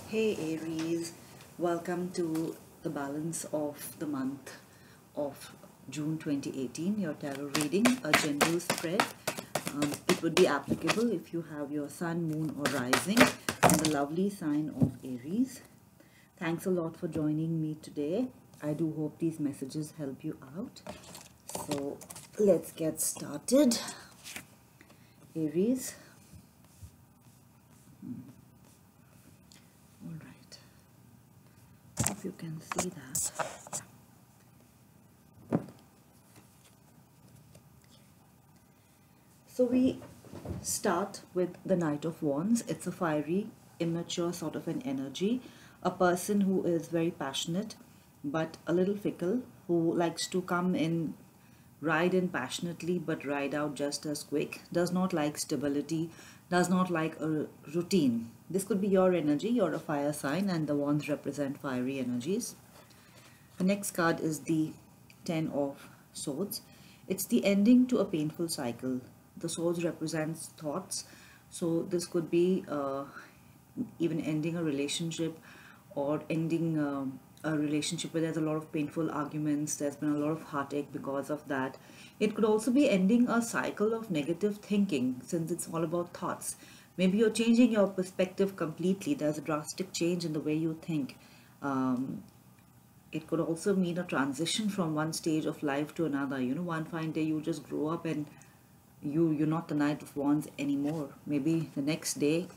Hey Aries, welcome to the balance of the month of June 2018, your tarot reading, a general spread. It would be applicable if you have your sun, moon or rising in the lovely sign of Aries. Thanks a lot for joining me today. I do hope these messages help you out. So let's get started. Aries. All right. If you can see that. So we start with the Knight of Wands. It's a fiery, immature sort of an energy. A person who is very passionate but a little fickle, who likes to come in, ride in passionately but ride out just as quick, does not like stability, does not like a routine. This could be your energy. You're a fire sign and the wands represent fiery energies. The next card is the Ten of Swords. It's the ending to a painful cycle. The swords represents thoughts, so this could be even ending a relationship or ending a relationship where there's a lot of painful arguments, there's been a lot of heartache because of that. It could also be ending a cycle of negative thinking, since it's all about thoughts. Maybe you're changing your perspective completely. There's a drastic change in the way you think. It could also mean a transition from one stage of life to another. One fine day you just grow up and you're not the Knight of Wands anymore. Maybe the next day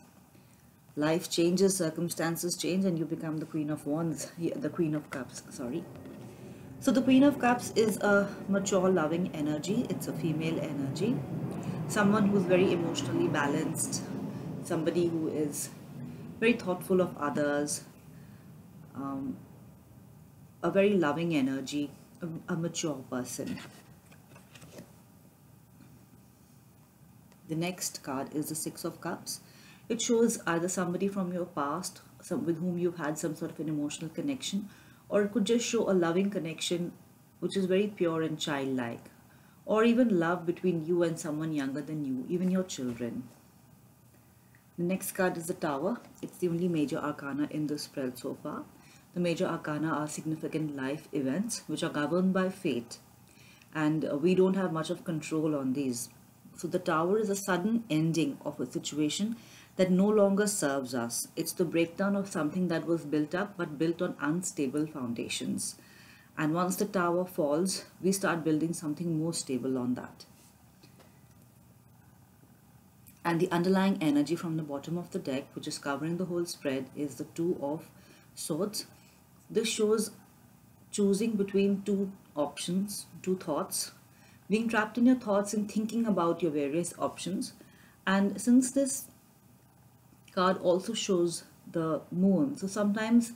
life changes, circumstances change, and you become the Queen of Wands, the Queen of Cups, sorry. So the Queen of Cups is a mature, loving energy. It's a female energy. Someone who's very emotionally balanced, somebody who is very thoughtful of others, a very loving energy, a mature person. The next card is the Six of Cups. It shows either somebody from your past, with whom you've had some sort of an emotional connection, or it could just show a loving connection which is very pure and childlike, or even love between you and someone younger than you, even your children. The next card is the Tower. It's the only major arcana in this spread so far. The major arcana are significant life events which are governed by fate, and we don't have much of control on these. So the Tower is a sudden ending of a situation that no longer serves us. It's the breakdown of something that was built up but built on unstable foundations. And once the Tower falls, we start building something more stable on that. And the underlying energy from the bottom of the deck, which is covering the whole spread, is the Two of Swords. This shows choosing between two options, two thoughts, being trapped in your thoughts and thinking about your various options. And since this card also shows the moon, so sometimes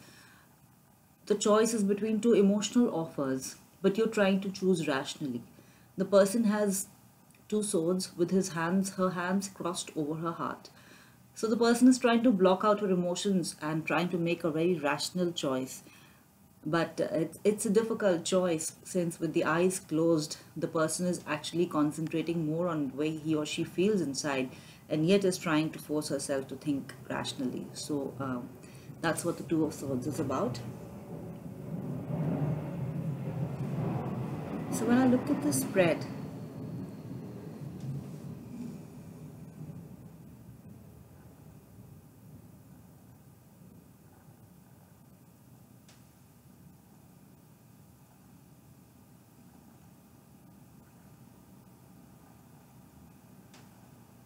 the choice is between two emotional offers, but you're trying to choose rationally. The person has two swords with her hands crossed over her heart. So the person is trying to block out her emotions and trying to make a very rational choice. But it's a difficult choice, since with the eyes closed, the person is actually concentrating more on the way he or she feels inside, and yet is trying to force herself to think rationally. So that's what the Two of Swords is about. So when I look at the spread,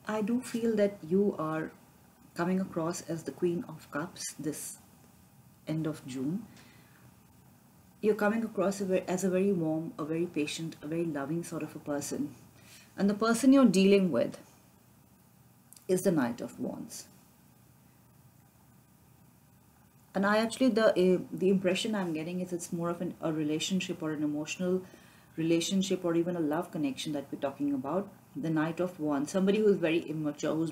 I do feel that you are coming across as the Queen of Cups this end of June. You're coming across as a very warm, a very patient, a very loving sort of a person. And the person you're dealing with is the Knight of Wands. And I actually, the impression I'm getting is it's more of a relationship or an emotional relationship or even a love connection that we're talking about. The Knight of Wands, somebody who is very immature,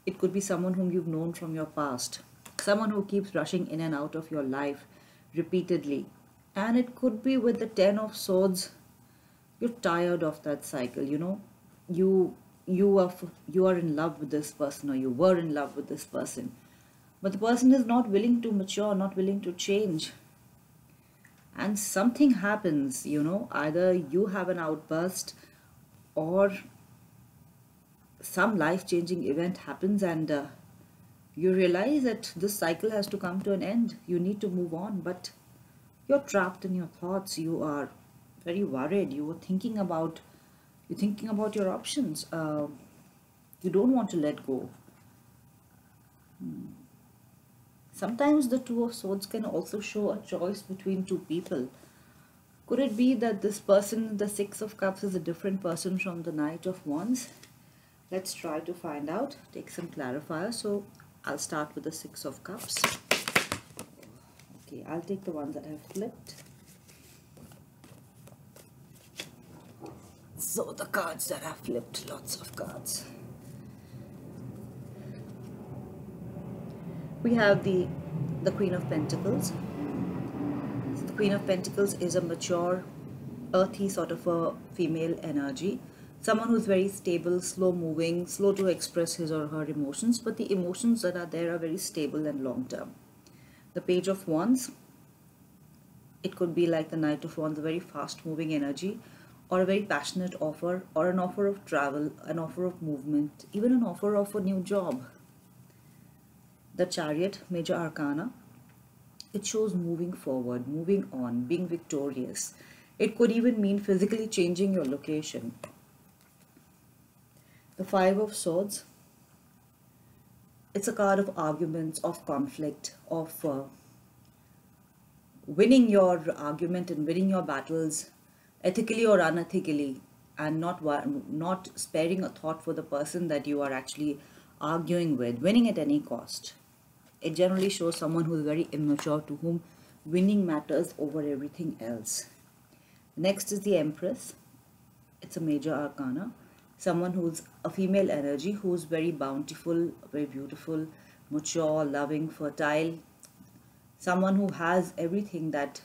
it could be someone whom you've known from your past, someone who keeps rushing in and out of your life repeatedly. And it could be with the Ten of Swords, you're tired of that cycle. You are in love with this person, or you were in love with this person, but the person is not willing to mature, not willing to change. And something happens, either you have an outburst or some life-changing event happens, and you realize that this cycle has to come to an end. You need to move on, but you're trapped in your thoughts. You are very worried. You're thinking about your options. You don't want to let go. Sometimes the Two of Swords can also show a choice between two people. Could it be that this person, the Six of Cups, is a different person from the Knight of Wands? Let's try to find out, take some clarifier. So I'll start with the Six of Cups. Okay, I'll take the ones that have flipped. So the cards that have flipped, lots of cards. We have the Queen of Pentacles. So the Queen of Pentacles is a mature, earthy sort of a female energy. Someone who's very stable, slow moving, slow to express his or her emotions, but the emotions that are there are very stable and long term. The Page of Wands, it could be like the Knight of Wands, a very fast moving energy, or a very passionate offer, or an offer of travel, an offer of movement, even an offer of a new job. The Chariot, Major Arcana, it shows moving forward, moving on, being victorious. It could even mean physically changing your location. The Five of Swords, it's a card of arguments, of conflict, of winning your argument and winning your battles ethically or unethically, and not sparing a thought for the person that you are actually arguing with, winning at any cost. It generally shows someone who is very immature, to whom winning matters over everything else. Next is the Empress. It's a Major Arcana. Someone who's a female energy, who's very bountiful, very beautiful, mature, loving, fertile. Someone who has everything that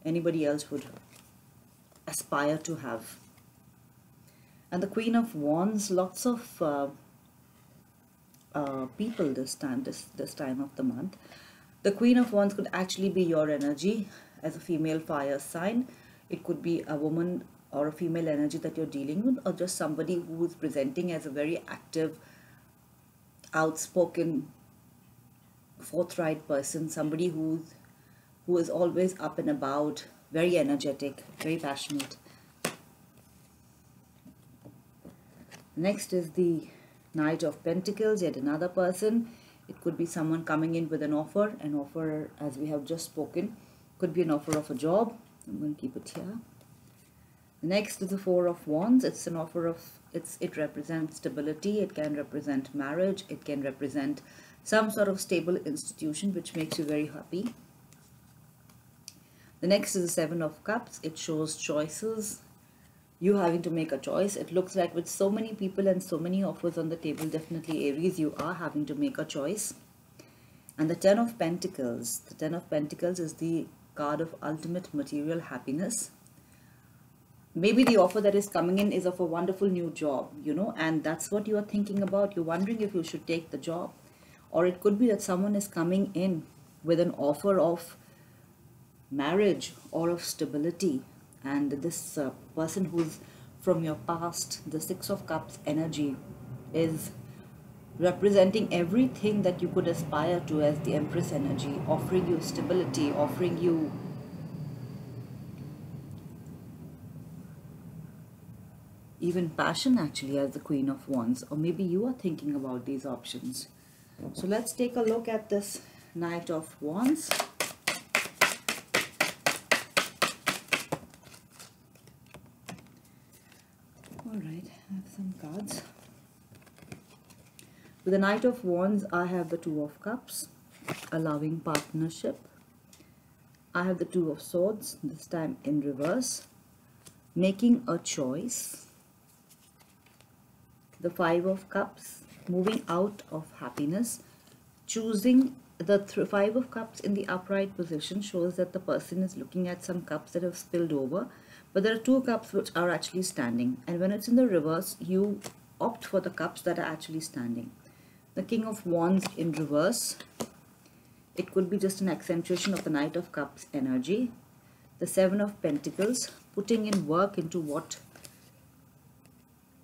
anybody else would aspire to have. And the Queen of Wands, lots of people this time of the month. The Queen of Wands could actually be your energy as a female fire sign. It could be a woman or a female energy that you're dealing with, or just somebody who is presenting as a very active, outspoken, forthright person, somebody who is always up and about, very energetic, very passionate. Next is the Knight of Pentacles, yet another person. It could be someone coming in with an offer as we have just spoken. Could be an offer of a job. I'm going to keep it here. Next is the Four of Wands. It's an offer of, it represents stability. It can represent marriage. It can represent some sort of stable institution which makes you very happy. The next is the Seven of Cups. It shows choices. You having to make a choice. It looks like with so many people and so many offers on the table, definitely Aries, you are having to make a choice. And the Ten of Pentacles. The Ten of Pentacles is the card of ultimate material happiness. Maybe the offer that is coming in is of a wonderful new job, and that's what you are thinking about. You're wondering if you should take the job. Or it could be that someone is coming in with an offer of marriage or of stability. And this person who's from your past, the Six of Cups energy, is representing everything that you could aspire to as the Empress energy, offering you stability, offering you even passion actually as the Queen of Wands. Or maybe you are thinking about these options. So let's take a look at this Knight of Wands. Alright, I have some cards. With the Knight of Wands, I have the Two of Cups, allowing partnership. I have the Two of Swords, this time in reverse, making a choice. The Five of Cups, moving out of happiness, choosing. The Five of Cups in the upright position shows that the person is looking at some cups that have spilled over, but there are two cups which are actually standing, and when it's in the reverse, you opt for the cups that are actually standing. The King of Wands in reverse, It could be just an accentuation of the Knight of Cups energy. The Seven of Pentacles, putting in work into what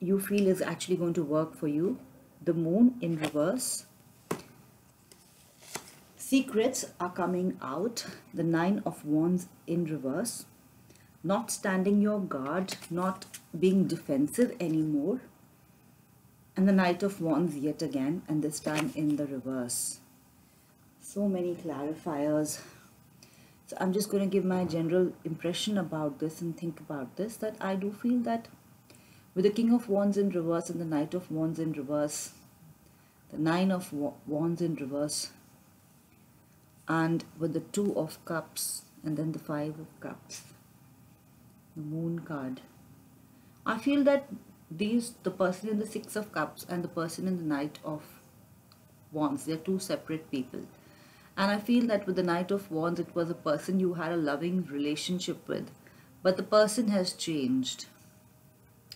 you feel is actually going to work for you. The Moon in reverse. Secrets are coming out. The Nine of Wands in reverse. Not standing your guard, not being defensive anymore. And the Knight of Wands yet again, and this time in the reverse. So many clarifiers. So I'm just going to give my general impression about this and think about this, that I do feel that with the King of Wands in reverse and the Knight of Wands in reverse, the Nine of Wands in reverse, and with the Two of Cups and then the Five of Cups, the Moon card, I feel that the person in the Six of Cups and the person in the Knight of Wands, they're two separate people. And I feel that with the Knight of Wands, it was a person you had a loving relationship with, but the person has changed.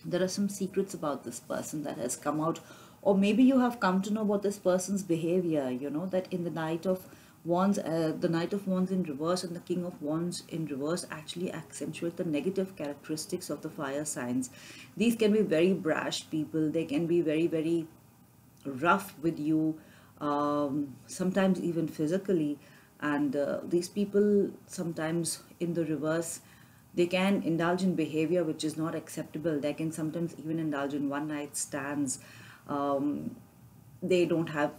There are some secrets about this person that has come out, or maybe you have come to know about this person's behavior, you know, that in the Knight of Wands, the Knight of Wands in reverse and the King of Wands in reverse actually accentuate the negative characteristics of the fire signs. These can be very brash people. They can be very, very rough with you, sometimes even physically. And these people sometimes in the reverse, they can indulge in behavior which is not acceptable. They can sometimes even indulge in one night stands. They don't have,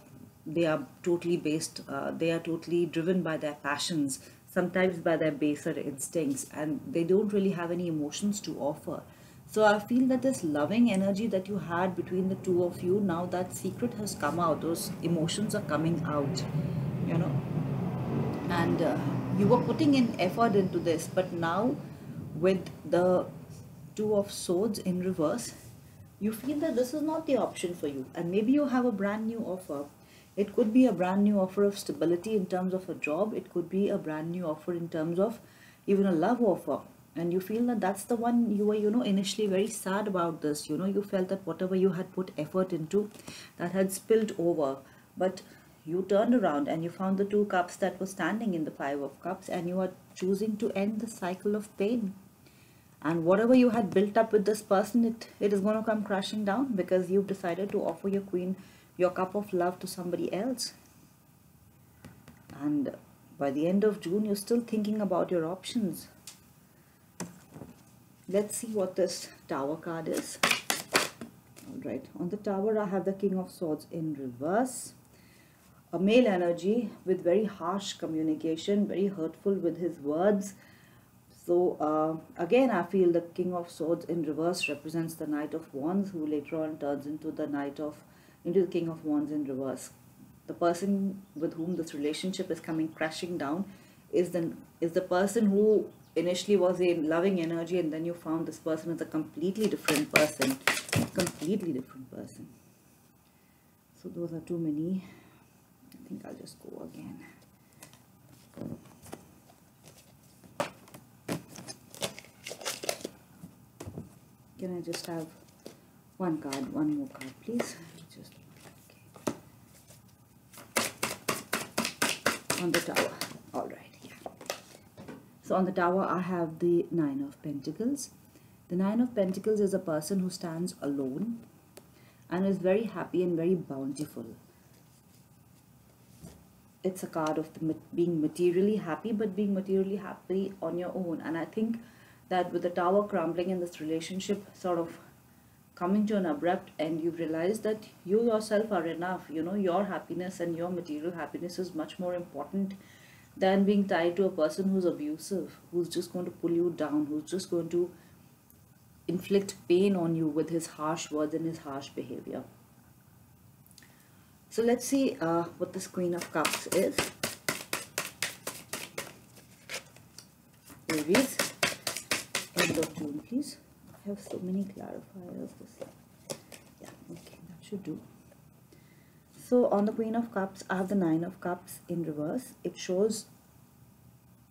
they are totally based, they are totally driven by their passions, sometimes by their baser instincts, and they don't really have any emotions to offer. So I feel that this loving energy that you had between the two of you, now that secret has come out, those emotions are coming out, you know, and you were putting in effort into this, but now with the Two of Swords in reverse, you feel that this is not the option for you, and maybe you have a brand new offer. It could be a brand new offer of stability in terms of a job. It could be a brand new offer in terms of even a love offer. And you feel that that's the one you were, you know, initially very sad about this. You know, you felt that whatever you had put effort into, that had spilled over. But you turned around and you found the Two Cups that were standing in the Five of Cups, and you are choosing to end the cycle of pain. And whatever you had built up with this person, it is going to come crashing down because you've decided to offer your queen, your cup of love, to somebody else. And by the end of June, you're still thinking about your options. Let's see what this Tower card is. Alright, on the Tower, I have the King of Swords in reverse. A male energy with very harsh communication, very hurtful with his words. So again, I feel the King of Swords in reverse represents the Knight of Wands, who later on turns into the King of Wands in reverse. The person with whom this relationship is coming crashing down is the person who initially was a loving energy, and then you found this person is a completely different person. Completely different person. So those are too many. I think I'll just go again. Can I just have one more card, please? Just okay. On the Tower. All right, yeah. So on the Tower, I have the Nine of Pentacles. The Nine of Pentacles is a person who stands alone and is very happy and very bountiful. It's a card of being materially happy, but being materially happy on your own. And I think that with the Tower crumbling in this relationship sort of coming to an abrupt end, you've realized that you yourself are enough. You know, your happiness and your material happiness is much more important than being tied to a person who's abusive, who's just going to pull you down, who's just going to inflict pain on you with his harsh words and his harsh behavior. So let's see what this Queen of Cups is. Aries. End of June, please. I have so many clarifiers. Yeah, okay, that should do. So on the Queen of Cups, I have the Nine of Cups in reverse. It shows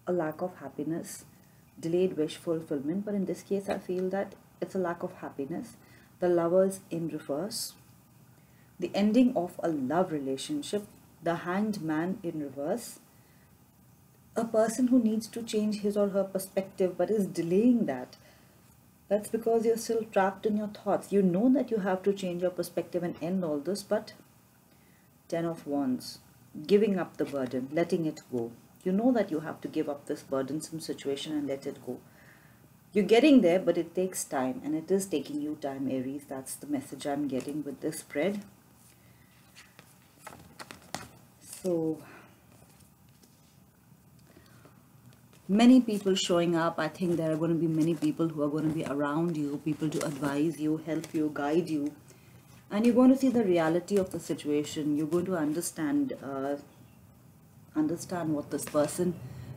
a lack of happiness, delayed wish fulfillment, but in this case, I feel that it's a lack of happiness. The Lovers in reverse. The ending of a love relationship. The Hanged Man in reverse. a person who needs to change his or her perspective but is delaying that. That's because you're still trapped in your thoughts. You know that you have to change your perspective and end all this, but Ten of Wands, giving up the burden, letting it go. You know that you have to give up this burdensome situation and let it go. You're getting there, but it takes time, and it is taking you time, Aries. That's the message I'm getting with this spread. So, many people showing up. I think there are going to be many people who are going to be around you, people to advise you, help you, guide you. And you're going to see the reality of the situation. You're going to understand what this person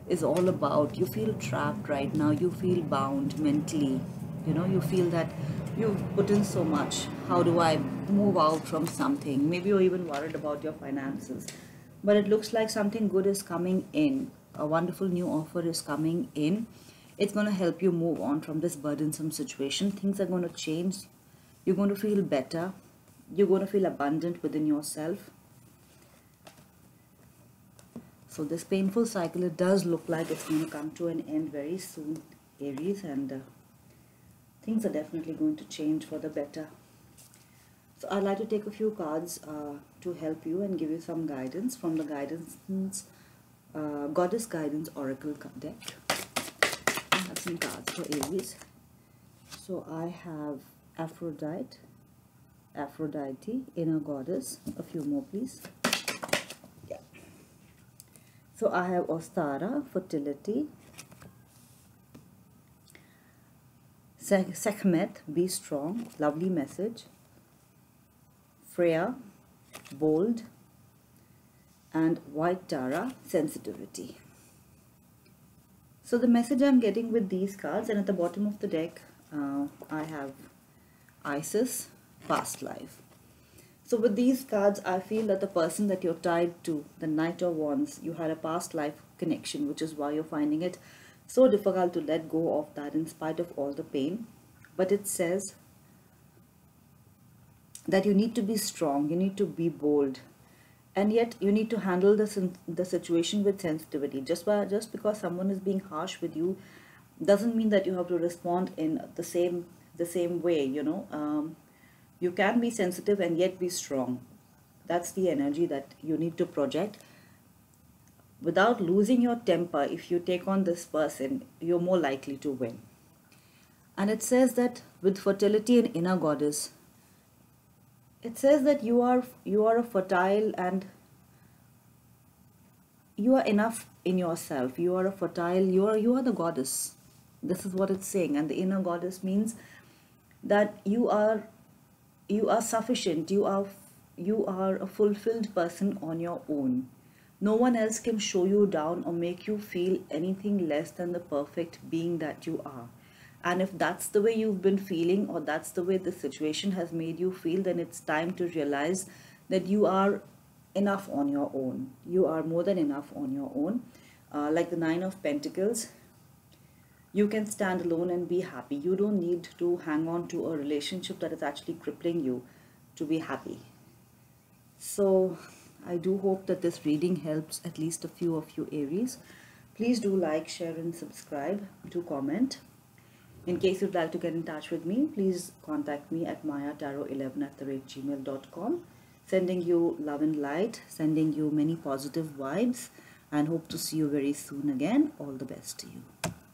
is all about. You feel trapped right now. You feel bound mentally. You feel that you've put in so much. How do I move out from something? Maybe you're even worried about your finances. But it looks like something good is coming in. A wonderful new offer is coming in. It's going to help you move on from this burdensome situation. Things are going to change. You're going to feel better. You're going to feel abundant within yourself. So this painful cycle, it does look like it's going to come to an end very soon, Aries, and things are definitely going to change for the better. So I'd like to take a few cards to help you and give you some guidance from the Goddess Guidance Oracle deck. I have some cards for Aries. So I have Aphrodite, Inner Goddess. A few more, please. Yeah. So I have Ostara, Fertility. Sekhmet, Be Strong, lovely message. Freya, Bold. And White Tara, Sensitivity. So the message I'm getting with these cards, and at the bottom of the deck, I have Isis, Past Life. So with these cards, I feel that the person that you're tied to, the Knight of Wands, you had a past life connection, which is why you're finding it so difficult to let go of that in spite of all the pain. But it says that you need to be strong, you need to be bold, and yet you need to handle the situation with sensitivity. Just because someone is being harsh with you doesn't mean that you have to respond in the same way. You can be sensitive and yet be strong. That's the energy that you need to project. Without losing your temper, if you take on this person, you're more likely to win. And it says that with Fertility and Inner Goddess, it says that you are a fertile and you are enough in yourself. You are a fertile, you are the goddess. This is what it's saying. And the Inner Goddess means that you are sufficient. You are a fulfilled person on your own. No one else can show you down or make you feel anything less than the perfect being that you are. And if that's the way you've been feeling, or that's the way the situation has made you feel, then it's time to realize that you are enough on your own. You are more than enough on your own. Like the Nine of Pentacles, you can stand alone and be happy. You don't need to hang on to a relationship that is actually crippling you to be happy. So I do hope that this reading helps at least a few of you, Aries. Please do like, share and subscribe. Do comment. In case you'd like to get in touch with me, please contact me at mayatarot11@gmail.com. Sending you love and light, sending you many positive vibes, and hope to see you very soon again. All the best to you.